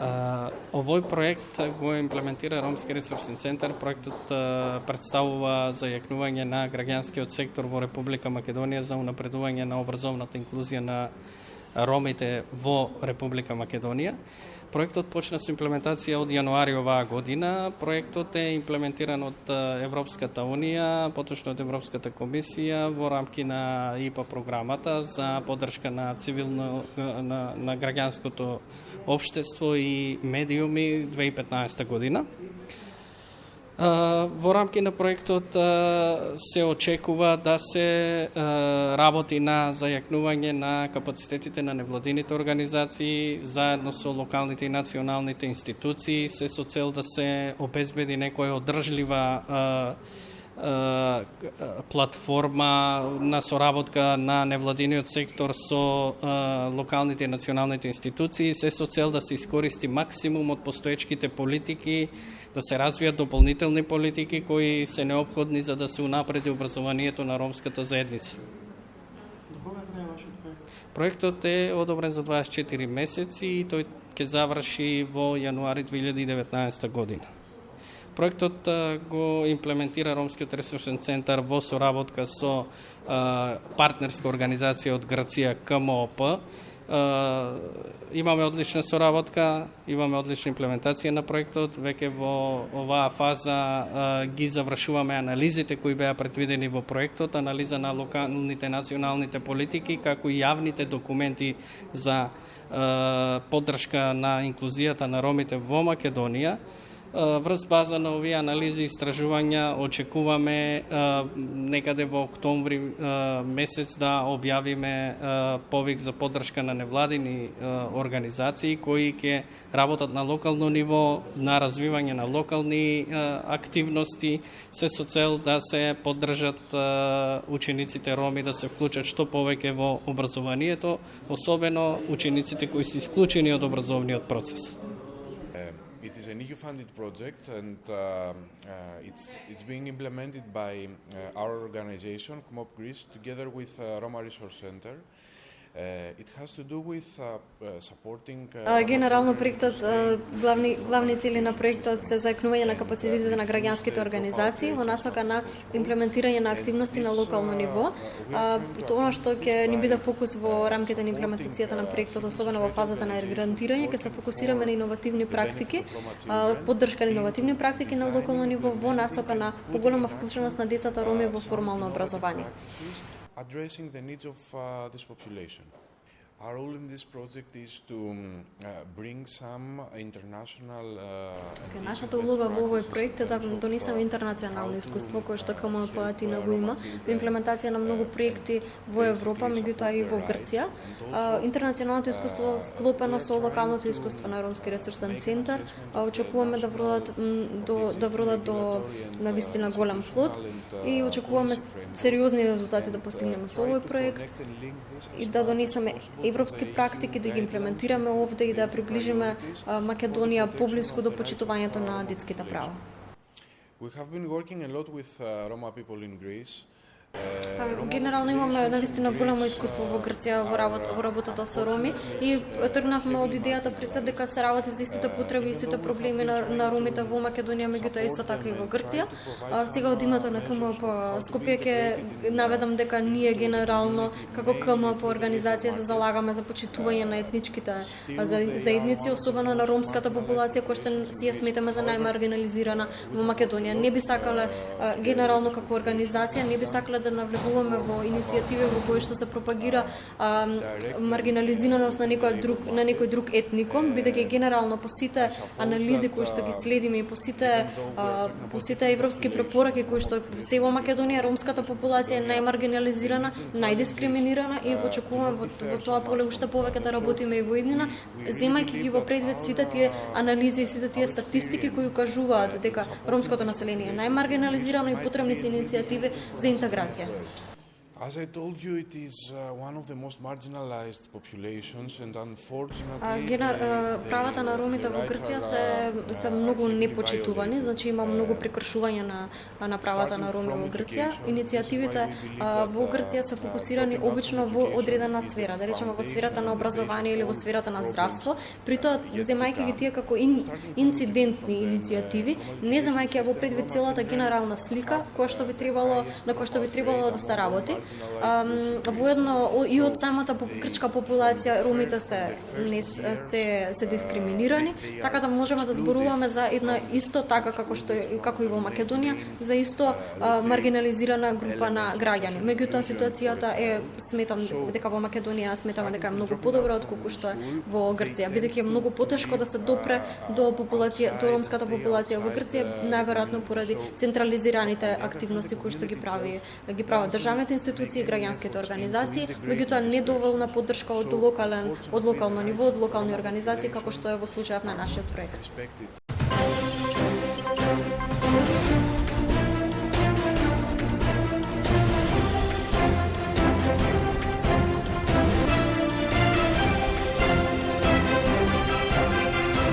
Овој проект го имплементира Ромски ресурсен центар. Проектот представува зајакнување на граѓанскиот сектор во Република Македонија за унапредување на образовната инклузија на ромите во Република Македонија. Проектот почна со имплементација од јануари оваа година. Проектот е имплементиран од Европската Унија, поточно од Европската комисија во рамки на ИПА програмата за поддршка на цивилно на граѓанското општество и медиуми 2015 година. Во рамки на проектот се очекува да се работи на зајакнување на капацитетите на невладините организации заедно со локалните и националните институции, се со цел да се обезбеди некоја одржлива платформа на соработка на невладиниот сектор со локалните и националните институции, се со цел да се искористи максимум од постоечките политики, да се развијат дополнителни политики кои се неопходни за да се унапреди образованието на ромската заедница. До кога трае вашиот проект? Проектот е одобрен за 24 месеци и тој ќе заврши во јануари 2019 година. Проектот го имплементира Ромскиот ресурсен центар во соработка со партнерска организација од Грција КМОП. Имаме одлична соработка, имаме одлична имплементација на проектот. Веќе во оваа фаза ги завршуваме анализите кои беа предвидени во проектот, анализа на локалните националните политики, како и јавните документи за поддршка на инклузијата на ромите во Македонија. Врз база на овие анализи и истражувања очекуваме некаде во октомври месец да објавиме повик за поддршка на невладини организации кои ќе работат на локално ниво, на развивање на локални активности, се со цел да се поддржат учениците роми да се вклучат што повеќе во образованието, особено учениците кои се исклучени од образовниот процес. It is an EU-funded project, and it's being implemented by our organization, CMOP Greece, together with Roma Resource Center. It has to do with supporting... Генерално проектот, главни цели на проектот се зајакнување на капацитетите на граѓанските организации во насока на имплементирање на активности на локално ниво. Тоа што ќе ни биде фокус во рамките на имплементацијата на проектот, особено во фазата на грантирање, ќе се фокусираме на иновативни практики, поддршка на иновативни практики на локално ниво во насока на поголема вклученост на децата роми во формално образование. Addressing the needs of this population. Our role in this project is to bring some international... Нашата улога во овој проект е да донесеме интернационално искуство кое што КМП Атина го има во имплементација на многу проекти во Европа, меѓутоа и во Грција. Интернационалното искуство вклопено со локалното искуство на Ромски ресурсен центар, очекуваме да вродат до навистина голем плод и очекуваме сериозни резултати да постигнеме со овој проект и да донесеме европски практики, да ги имплементираме овде и да приближиме Македонија поблиску до почитувањето на детските права. We have been working a lot with Roma people in Greece. Генерално имаме навистина големо искуство во Грција во работата со роми и тргнавме од идејата пред се дека се работи за истите потреби, истите проблеми на ромите во Македонија, меѓутоа исто така и во Грција. Сега од името на КМП Скопје ќе наведам дека ние генерално како КМП организација се залагаме за почитување на етничките заедници, особено на ромската популација која што си ја сметаме за најмаргинализирана во Македонија. Не би сакале генерално како организација, не би сакале да навлегуваме во иницијативи во кои што се пропагира маргинализираност на некој друг етникум, бидејќи генерално по сите анализи кои што ги следиме и по сите европски препораки кои што се во Македонија ромската популација е најмаргинализирана, најдискриминирана и очекуваме во тоа поле уште повеќе да работиме и во иднина, земајќи ги во предвид сите тие анализи и сите тие статистики кои укажуваат дека ромското население е најмаргинализирано и потребни се иницијативи за интеграција. As I told you, it is one of the most marginalized populations, and unfortunately, правата на ромите во Грција се многу непочитувани, значи има многу прекршување на правата на роми во Грција. Иницијативите во Грција се фокусирани обично во одредена сфера, да речеме во сферата на образование или во сферата на здравство, при тоа земајќи ги тие како инцидентни иницијативи, не земајќи во предвид целата генерална слика на која што би требало да се работи. Воедно и од самата грчка популација ромите се дискриминирани, така да можеме да зборуваме за една исто така како и во Македонија, за исто маргинализирана група на граѓани. Меѓутоа ситуацијата сметам дека во Македонија сметаме дека е многу подобра отколку што е во Грција, бидејќи е многу потешко да се допре до ромската популација во Грција, најверојатно поради централизираните активности кои што ги прават државните институции, граѓанските организации, меѓутоа недоволна поддршка од локално ниво, од локални организации, како што е во случајов на нашиот проект.